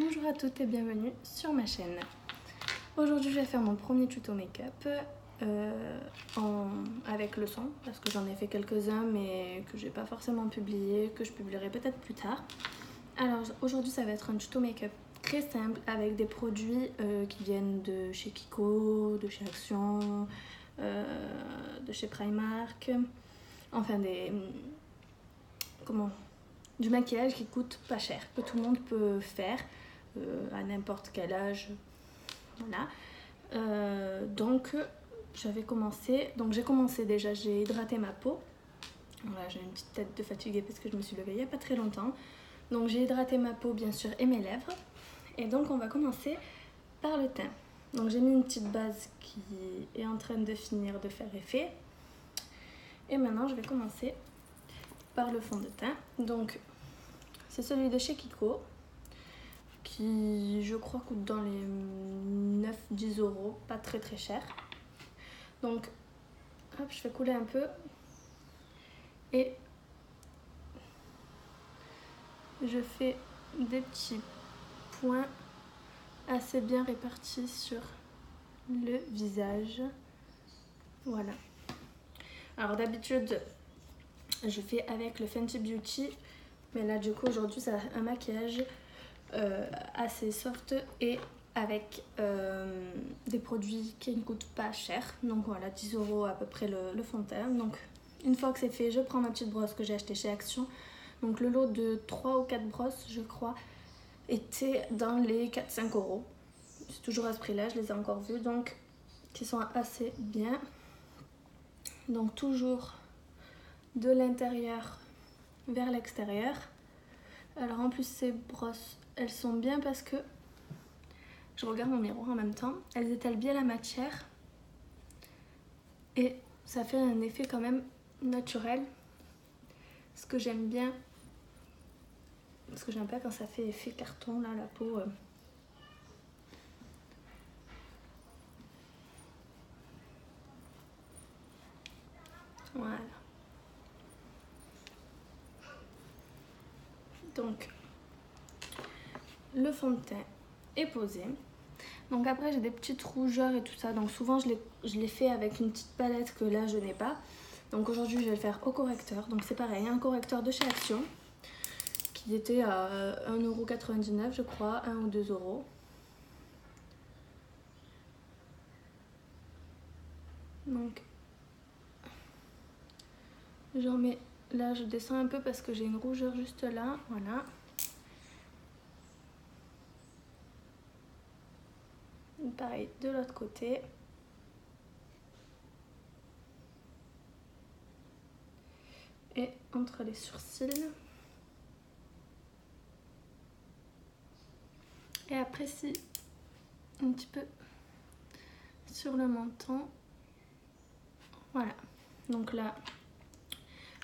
Bonjour à toutes et bienvenue sur ma chaîne. Aujourd'hui je vais faire mon premier tuto make-up avec le son parce que j'en ai fait quelques-uns mais que j'ai pas forcément publié, que je publierai peut-être plus tard. Alors aujourd'hui ça va être un tuto make-up très simple avec des produits qui viennent de chez Kiko, de chez Action, de chez Primark, enfin du maquillage qui coûte pas cher, que tout le monde peut faire à n'importe quel âge. Voilà. Donc j'ai commencé déjà, j'ai hydraté ma peau. Voilà, j'ai une petite tête de fatiguée parce que je me suis levée il n'y a pas très longtemps. Donc j'ai hydraté ma peau bien sûr et mes lèvres. Et donc on va commencer par le teint. Donc j'ai mis une petite base qui est en train de finir de faire effet. Et maintenant je vais commencer par le fond de teint. Donc c'est celui de chez Kiko, qui je crois coûte dans les 9-10 euros, pas très très cher. Donc hop, je fais couler un peu et je fais des petits points assez bien répartis sur le visage. Voilà. Alors d'habitude je fais avec le Fenty Beauty, mais là du coup aujourd'hui c'est un maquillage assez soft et avec des produits qui ne coûtent pas cher. Donc voilà, 10 euros à peu près le fond de teint. Donc une fois que c'est fait, je prends ma petite brosse que j'ai achetée chez Action. Donc le lot de 3 ou 4 brosses je crois était dans les 4-5 euros. C'est toujours à ce prix là, je les ai encore vues, donc qui sont assez bien. Donc toujours de l'intérieur vers l'extérieur. Alors en plus ces brosses elles sont bien parce que je regarde mon miroir en même temps, elles étalent bien la matière et ça fait un effet quand même naturel. Ce que j'aime bien, parce que j'aime pas quand ça fait effet carton là, la peau. Voilà. Donc le fond de teint est posé. Donc après j'ai des petites rougeurs et tout ça, donc souvent je les fais avec une petite palette que là je n'ai pas. Donc aujourd'hui je vais le faire au correcteur, donc c'est pareil, un correcteur de chez Action qui était à 1,99€ je crois, 1 ou 2 euros. Donc j'en mets, là je descends un peu parce que j'ai une rougeur juste là, voilà. Pareil de l'autre côté. Et entre les sourcils. Et après si un petit peu sur le menton. Voilà. Donc là,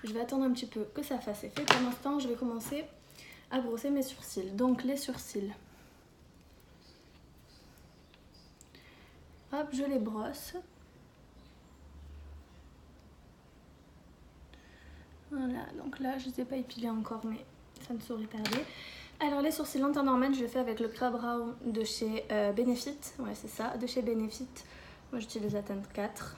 je vais attendre un petit peu que ça fasse effet. Pour l'instant, je vais commencer à brosser mes sourcils. Donc les sourcils. Hop, je les brosse. Voilà, donc là, je ne les ai pas épilés encore, mais ça ne saurait tarder. Alors les sourcils en temps normal, je le fais avec le Crab Brow de chez Benefit. Ouais, c'est ça, de chez Benefit. Moi, j'utilise la teinte 4.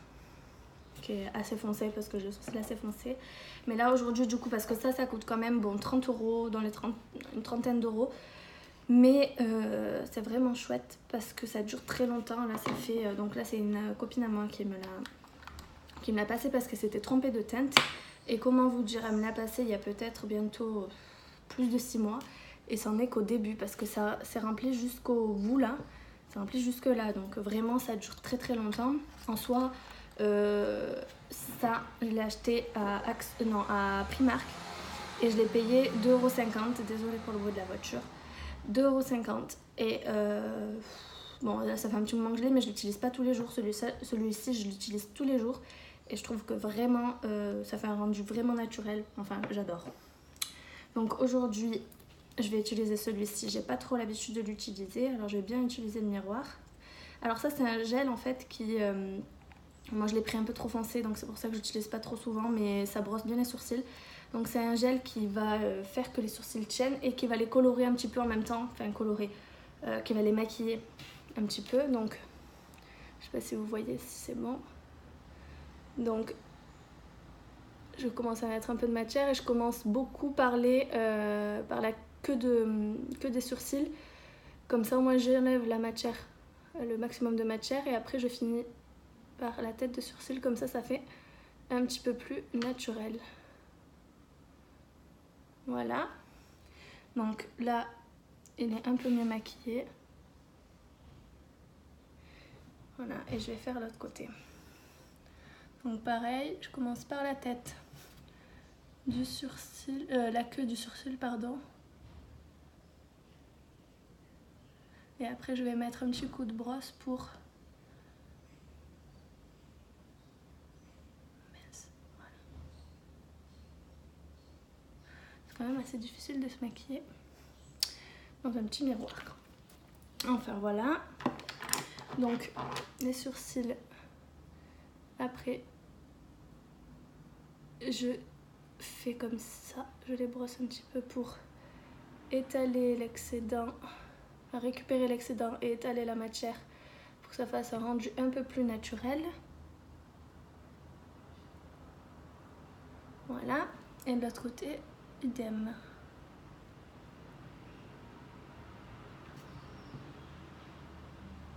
Qui est assez foncé parce que j'ai le sourcil assez foncé. Mais là aujourd'hui du coup parce que ça coûte quand même bon 30 euros, dans les une trentaine d'euros. Mais c'est vraiment chouette parce que ça dure très longtemps. Là c'est fait, donc là c'est une copine à moi qui me l'a passé parce que c'était trompée de teinte. Et comment vous dire, elle me l'a passé il y a peut-être bientôt plus de 6 mois. Et c'en est qu'au début parce que ça s'est rempli jusqu'au bout là. C'est rempli jusque là, donc vraiment ça dure très très longtemps. En soi, ça je l'ai acheté à Primark et je l'ai payé 2,50€. Désolée pour le bruit de la voiture. 2,50€. Et bon, là ça fait un petit moment que je l'ai, mais je l'utilise pas tous les jours. Celui-ci, je l'utilise tous les jours. Et je trouve que vraiment, ça fait un rendu vraiment naturel. Enfin, j'adore. Donc aujourd'hui, je vais utiliser celui-ci. J'ai pas trop l'habitude de l'utiliser, alors je vais bien utiliser le miroir. Alors ça, c'est un gel en fait qui... moi, je l'ai pris un peu trop foncé, donc c'est pour ça que j'utilise pas trop souvent, mais ça brosse bien les sourcils. Donc c'est un gel qui va faire que les sourcils tiennent et qui va les colorer un petit peu en même temps. Enfin colorer, qui va les maquiller un petit peu. Donc je sais pas si vous voyez, si c'est bon. Donc je commence à mettre un peu de matière et je commence beaucoup par la queue des sourcils. Comme ça au moins j'enlève la matière, le maximum de matière, et après je finis par la tête de sourcil. Comme ça fait un petit peu plus naturel. Voilà. Donc là, il est un peu mieux maquillé. Voilà, et je vais faire l'autre côté. Donc pareil, je commence par la tête du sourcil, la queue du sourcil, pardon. Et après, je vais mettre un petit coup de brosse pour... Voilà. C'est quand même assez difficile de se maquiller dans un petit miroir. Enfin voilà. Donc les sourcils, après je fais comme ça, je les brosse un petit peu pour étaler l'excédent, récupérer l'excédent et étaler la matière pour que ça fasse un rendu un peu plus naturel. Voilà, et de l'autre côté, idem.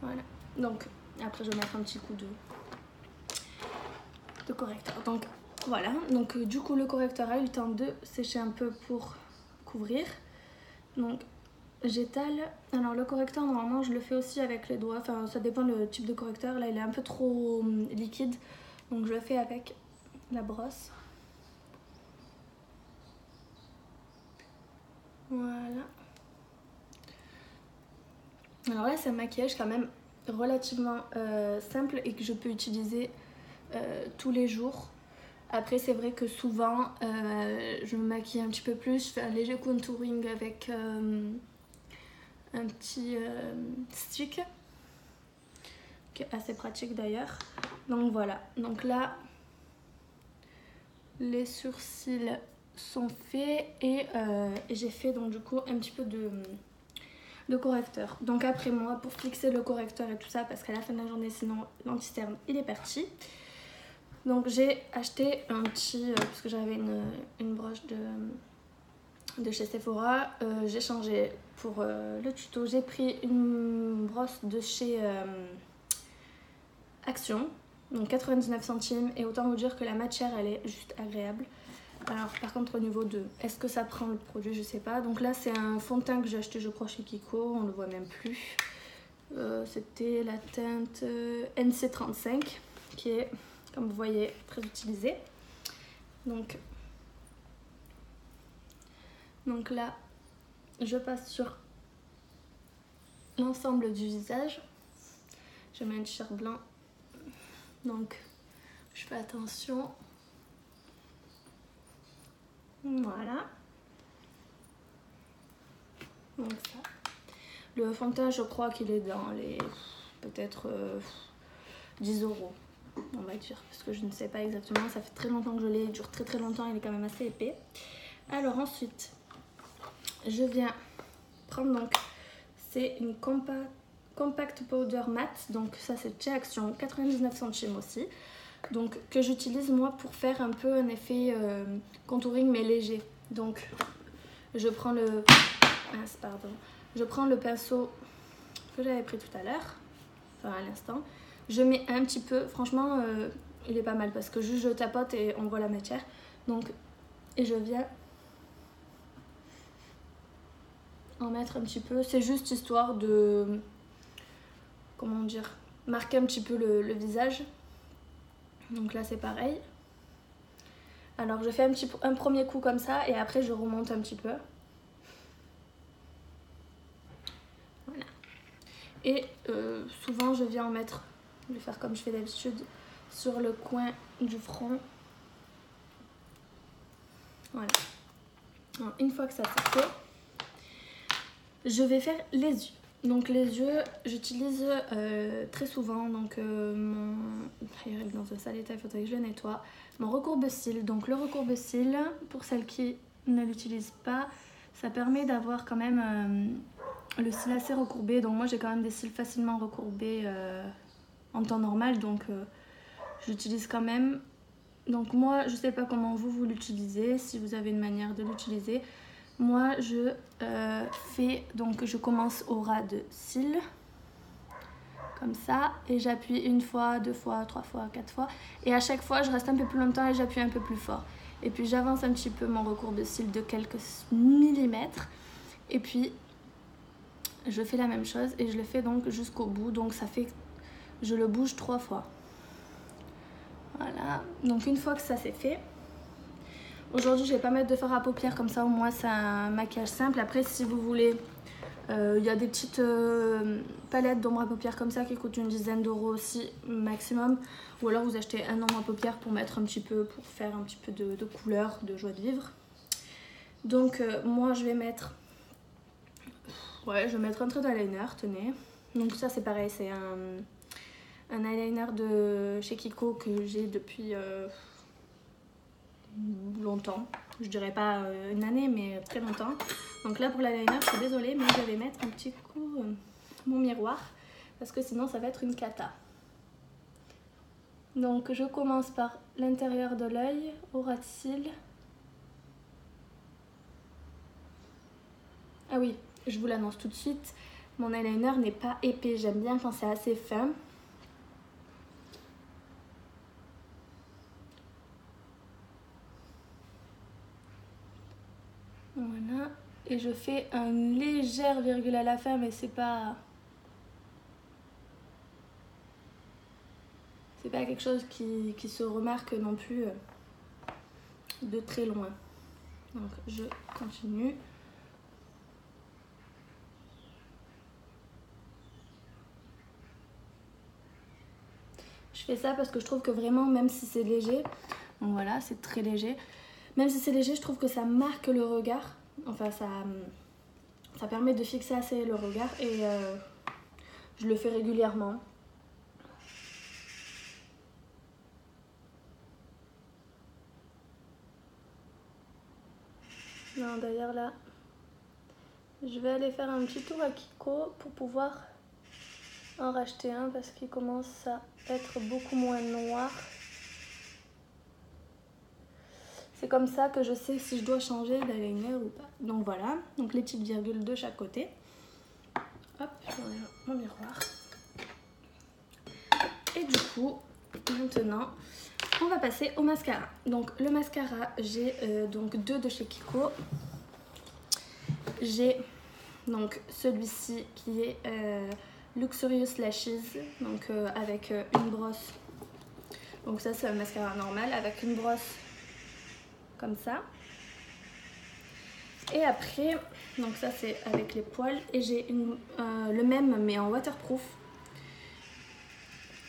Voilà, donc après je vais mettre un petit coup de correcteur. Donc voilà, donc du coup le correcteur a eu le temps de sécher un peu pour couvrir. Donc j'étale. Alors le correcteur, normalement je le fais aussi avec les doigts, enfin ça dépend le type de correcteur. Là il est un peu trop liquide, donc je le fais avec la brosse. Voilà. Alors là c'est un maquillage quand même relativement simple et que je peux utiliser tous les jours. Après c'est vrai que souvent je me maquille un petit peu plus, je fais un léger contouring avec un petit stick qui est assez pratique d'ailleurs. Donc voilà, donc là les sourcils sont faits et j'ai fait donc du coup un petit peu de correcteur. Donc après moi, pour fixer le correcteur et tout ça, parce qu'à la fin de la journée sinon l'anti-cerne il est parti, donc j'ai acheté un petit, parce que j'avais une broche de chez Sephora, j'ai changé pour le tuto, j'ai pris une brosse de chez Action, donc 99 centimes, et autant vous dire que la matière elle est juste agréable. Alors par contre au niveau de est-ce que ça prend le produit, je sais pas. Donc là c'est un fond de teint que j'ai acheté je crois chez Kiko, on le voit même plus. C'était la teinte NC35 qui est comme vous voyez très utilisée. Donc là je passe sur l'ensemble du visage. Je mets un t-shirt blanc, donc je fais attention. Voilà. Donc ça. Le fond de teint, je crois qu'il est dans les peut-être 10 €, on va dire, parce que je ne sais pas exactement. Ça fait très longtemps que je l'ai, il dure très longtemps, il est quand même assez épais. Alors ensuite, je viens prendre donc, c'est une compact powder matte, donc ça c'est chez Action, 99 centimes aussi. Donc que j'utilise moi pour faire un peu un effet contouring mais léger. Donc je prends le pinceau que j'avais pris tout à l'heure, enfin à l'instant. Je mets un petit peu, franchement il est pas mal parce que juste je tapote et on voit la matière. Donc et je viens en mettre un petit peu, c'est juste histoire de, comment dire, marquer un petit peu le visage. Donc là c'est pareil. Alors je fais un premier coup comme ça et après je remonte un petit peu. Voilà. Et souvent je viens en mettre, je vais faire comme je fais d'habitude, sur le coin du front. Voilà. Alors, une fois que ça c'est fait, je vais faire les yeux. Donc les yeux, j'utilise très souvent, donc il arrive dans un sale état, il faudrait que je le nettoie. Mon recourbe-cils, donc le recourbe-cils, pour celles qui ne l'utilisent pas, ça permet d'avoir quand même le cil assez recourbé. Donc moi j'ai quand même des cils facilement recourbés en temps normal, donc j'utilise quand même. Donc moi je sais pas comment vous l'utilisez, si vous avez une manière de l'utiliser. Moi je je commence au ras de cils, comme ça, et j'appuie une fois, deux fois, trois fois, quatre fois, et à chaque fois je reste un peu plus longtemps et j'appuie un peu plus fort. Et puis j'avance un petit peu mon recourbe-cils de quelques millimètres, et puis je fais la même chose et je le fais donc jusqu'au bout, donc ça fait, je le bouge 3 fois. Voilà, donc une fois que ça c'est fait, aujourd'hui je vais pas mettre de fard à paupières, comme ça au moins c'est un maquillage simple. Après si vous voulez, il y a des petites palettes d'ombre à paupières comme ça qui coûtent une dizaine d'euros aussi maximum, ou alors vous achetez un ombre à paupières pour mettre un petit peu, pour faire un petit peu de couleur, de joie de vivre. Donc moi je vais mettre un trait d'eyeliner, tenez. Donc ça c'est pareil, c'est un eyeliner de chez Kiko que j'ai depuis longtemps. Je dirais pas une année, mais très longtemps. Donc là pour l'eyeliner, je suis désolée, mais je vais mettre un petit coup mon miroir, parce que sinon ça va être une cata. Donc je commence par l'intérieur de l'œil, au ras de cils. Ah oui, je vous l'annonce tout de suite, mon eyeliner n'est pas épais, j'aime bien quand c'est assez fin. Voilà, et je fais une légère virgule à la fin, mais c'est pas quelque chose qui se remarque non plus de très loin. Donc je continue. Je fais ça parce que je trouve que vraiment, même si c'est léger, donc voilà, c'est très léger, même si c'est léger, je trouve que ça marque le regard. Enfin, ça permet de fixer assez le regard, et je le fais régulièrement. Non, d'ailleurs là, je vais aller faire un petit tour à Kiko pour pouvoir en racheter un, parce qu'il commence à être beaucoup moins noir. C'est comme ça que je sais si je dois changer d'eyeliner ou pas. Donc voilà, donc les petites virgules de chaque côté. Hop, je remets mon miroir. Et du coup, maintenant, on va passer au mascara. Donc le mascara, j'ai donc deux de chez Kiko. J'ai donc celui-ci qui est Luxurious Lashes, donc avec une brosse. Donc ça c'est un mascara normal avec une brosse comme ça. Et après, donc ça c'est avec les poils, et j'ai le même mais en waterproof,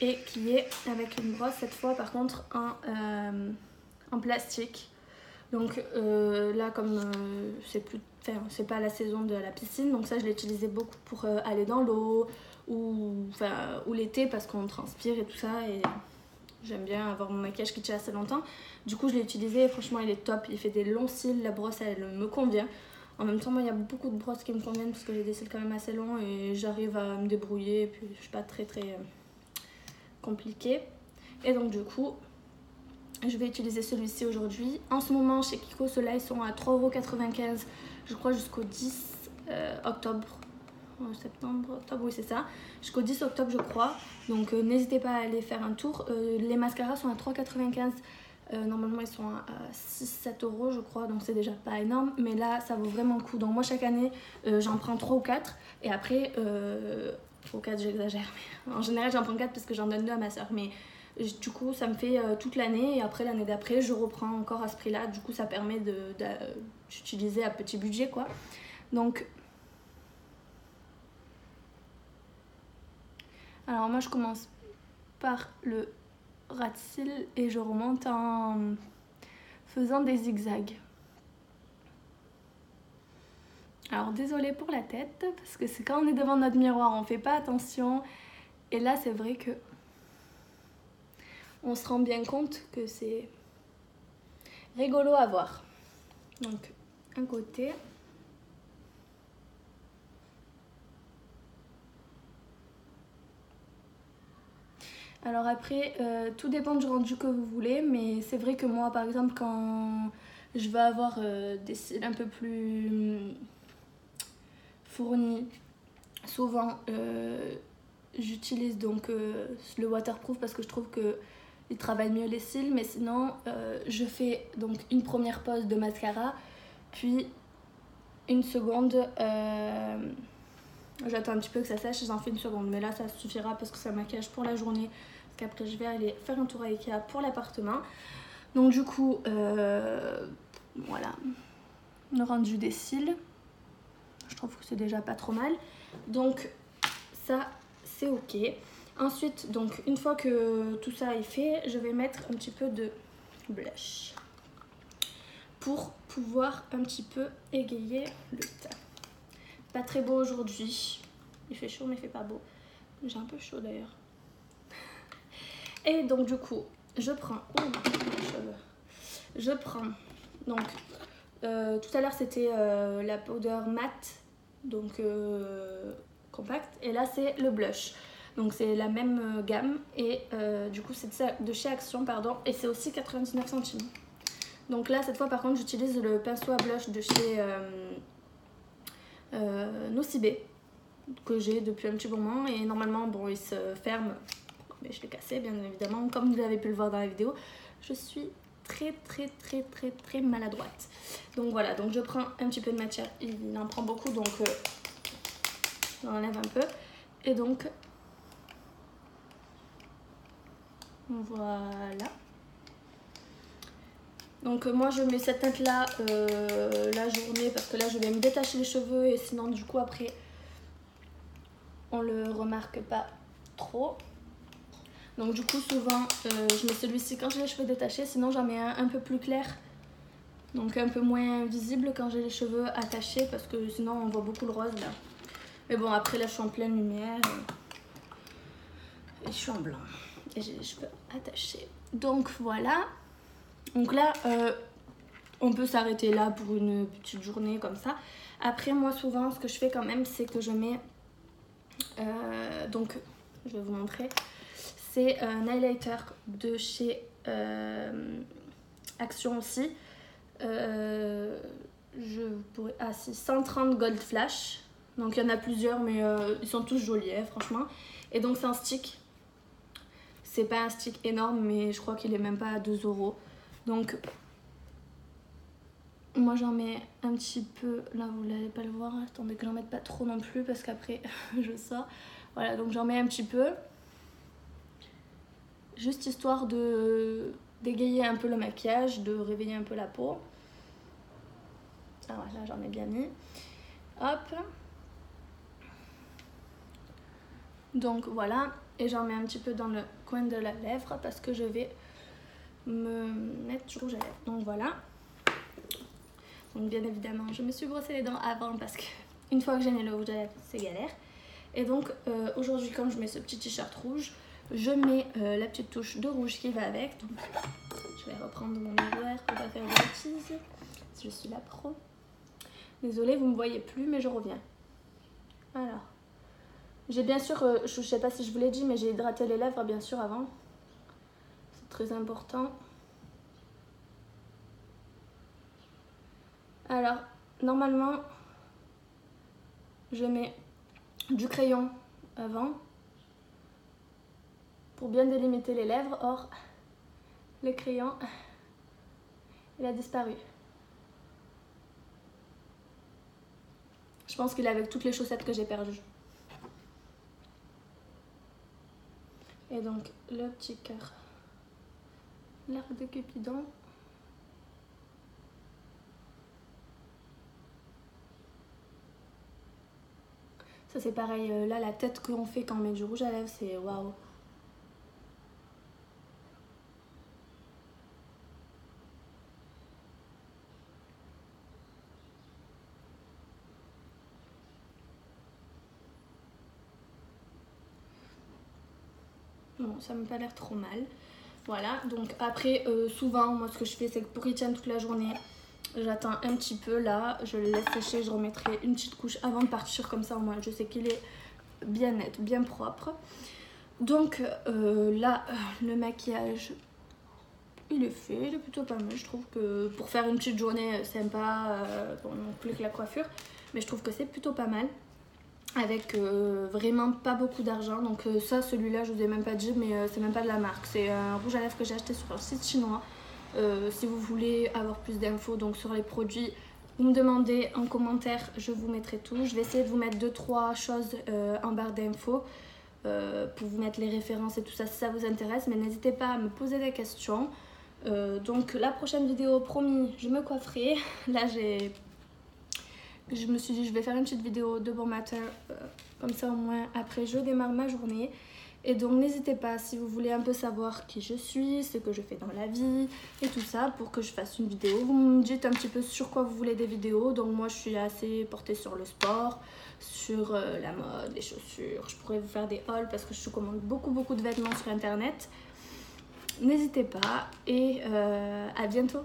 et qui est avec une brosse cette fois par contre en plastique. Donc là comme c'est pas la saison de la piscine, donc ça je l'ai utilisé beaucoup pour aller dans l'eau ou l'été, parce qu'on transpire et tout ça, et j'aime bien avoir mon maquillage qui tient assez longtemps. Du coup je l'ai utilisé et franchement il est top, il fait des longs cils, la brosse elle me convient. En même temps moi il y a beaucoup de brosses qui me conviennent parce que j'ai des cils quand même assez longs et j'arrive à me débrouiller, et puis je suis pas très compliquée. Et donc du coup je vais utiliser celui-ci aujourd'hui. En ce moment chez Kiko, ceux-là ils sont à 3,95 € je crois jusqu'au 10 octobre. Septembre, octobre, oui c'est ça, jusqu'au 10 octobre je crois, donc n'hésitez pas à aller faire un tour. Les mascaras sont à 3,95 €, normalement ils sont à 6-7 € je crois, donc c'est déjà pas énorme, mais là ça vaut vraiment le coup. Donc moi chaque année j'en prends 3 ou 4, et après 3 ou 4 j'exagère, mais en général j'en prends 4 parce que j'en donne 2 à ma soeur, mais du coup ça me fait toute l'année, et après l'année d'après je reprends encore à ce prix là, du coup ça permet d'utiliser à petit budget quoi. Donc alors moi je commence par le ras de cils et je remonte en faisant des zigzags. Alors désolée pour la tête, parce que c'est quand on est devant notre miroir, on fait pas attention. Et là, c'est vrai que on se rend bien compte que c'est rigolo à voir. Donc, un côté. Alors après, tout dépend du rendu que vous voulez, mais c'est vrai que moi, par exemple, quand je veux avoir des cils un peu plus fournis, souvent j'utilise donc le waterproof parce que je trouve que il travaille mieux les cils, mais sinon je fais donc une première pose de mascara, puis une seconde, j'attends un petit peu que ça sèche et j'en fais une seconde, mais là ça suffira parce que ça maquillage pour la journée, parce qu'après je vais aller faire un tour à Ikea pour l'appartement. Donc du coup, voilà, le rendu des cils, je trouve que c'est déjà pas trop mal, donc ça c'est ok. Ensuite, donc une fois que tout ça est fait, je vais mettre un petit peu de blush pour pouvoir un petit peu égayer le teint. Pas très beau aujourd'hui, il fait chaud mais il fait pas beau, j'ai un peu chaud d'ailleurs. Et donc du coup je prends donc tout à l'heure c'était la powder matte, donc compact, et là c'est le blush, donc c'est la même gamme, et du coup c'est de chez Action, pardon, et c'est aussi 99 centimes. Donc là cette fois par contre j'utilise le pinceau à blush de chez Nocibé, que j'ai depuis un petit moment, et normalement bon il se ferme, mais je l'ai cassé bien évidemment, comme vous avez pu le voir dans la vidéo. Je suis très maladroite. Donc voilà, donc je prends un petit peu de matière, il en prend beaucoup, donc j'enlève un peu, et donc voilà. Donc moi je mets cette teinte là la journée, parce que là je vais me détacher les cheveux, et sinon du coup après on le remarque pas trop. Donc du coup souvent je mets celui-ci quand j'ai les cheveux détachés, sinon j'en mets un peu plus clair, donc un peu moins visible quand j'ai les cheveux attachés, parce que sinon on voit beaucoup le rose là. Mais bon, après là je suis en pleine lumière et je suis en blanc et j'ai les cheveux attachés. Donc voilà. Donc là on peut s'arrêter là pour une petite journée comme ça. Après moi souvent ce que je fais quand même, c'est que je mets donc je vais vous montrer, c'est un highlighter de chez Action aussi. Je pourrais... Ah si, 130 Gold Flash. Donc il y en a plusieurs, mais ils sont tous jolis, hein, franchement. Et donc c'est un stick. C'est pas un stick énorme, mais je crois qu'il est même pas à 2 €. Donc moi j'en mets un petit peu. Là vous n'allez pas le voir. Attendez que j'en mette pas trop non plus, parce qu'après je sors. Voilà, donc j'en mets un petit peu. Juste histoire de d'égayer un peu le maquillage, de réveiller un peu la peau. Ah ouais, là j'en ai bien mis. Hop. Donc voilà, et j'en mets un petit peu dans le coin de la lèvre, parce que je vais me mettre du rouge à lèvres. Donc voilà. Donc bien évidemment, je me suis brossé les dents avant, parce que une fois que j'ai mis le rouge à lèvres, c'est galère. Et donc aujourd'hui, comme je mets ce petit t-shirt rouge, je mets la petite touche de rouge qui va avec. Donc je vais reprendre mon miroir pour pas faire de bêtises. Je suis la pro. Désolée, vous me voyez plus, mais je reviens. Alors. J'ai bien sûr, je sais pas si je vous l'ai dit, mais j'ai hydraté les lèvres bien sûr avant. C'est très important. Alors, normalement, je mets du crayon avant pour bien délimiter les lèvres. Or, le crayon, il a disparu. Je pense qu'il est avec toutes les chaussettes que j'ai perdues. Et donc, le petit cœur, l'arc de Cupidon. Ça c'est pareil, là la tête qu'on fait quand on met du rouge à lèvres, c'est waouh. bon, ça m'a pas l'air trop mal. Voilà, donc après, souvent, moi ce que je fais, c'est que pour qu'il tienne toute la journée, j'attends un petit peu là, je le laisse sécher, je remettrai une petite couche avant de partir, comme ça au moins je sais qu'il est bien net, bien propre. Donc là, le maquillage, il est fait, il est plutôt pas mal. Je trouve que pour faire une petite journée sympa, bon non plus que la coiffure, mais je trouve que c'est plutôt pas mal. Avec vraiment pas beaucoup d'argent. Donc ça, celui-là, je vous ai même pas dit, mais c'est même pas de la marque. C'est un rouge à lèvres que j'ai acheté sur un site chinois. Si vous voulez avoir plus d'infos donc sur les produits, vous me demandez en commentaire, je vous mettrai tout. Je vais essayer de vous mettre 2-3 choses en barre d'infos pour vous mettre les références et tout ça si ça vous intéresse. Mais n'hésitez pas à me poser des questions. Donc la prochaine vidéo, promis, je me coifferai. Là, je me suis dit je vais faire une petite vidéo de bon matin, comme ça au moins après je démarre ma journée. Et donc n'hésitez pas si vous voulez un peu savoir qui je suis, ce que je fais dans la vie et tout ça pour que je fasse une vidéo. Vous me dites un petit peu sur quoi vous voulez des vidéos. Donc moi je suis assez portée sur le sport, sur la mode, les chaussures. Je pourrais vous faire des hauls parce que je commande beaucoup de vêtements sur internet. N'hésitez pas et à bientôt.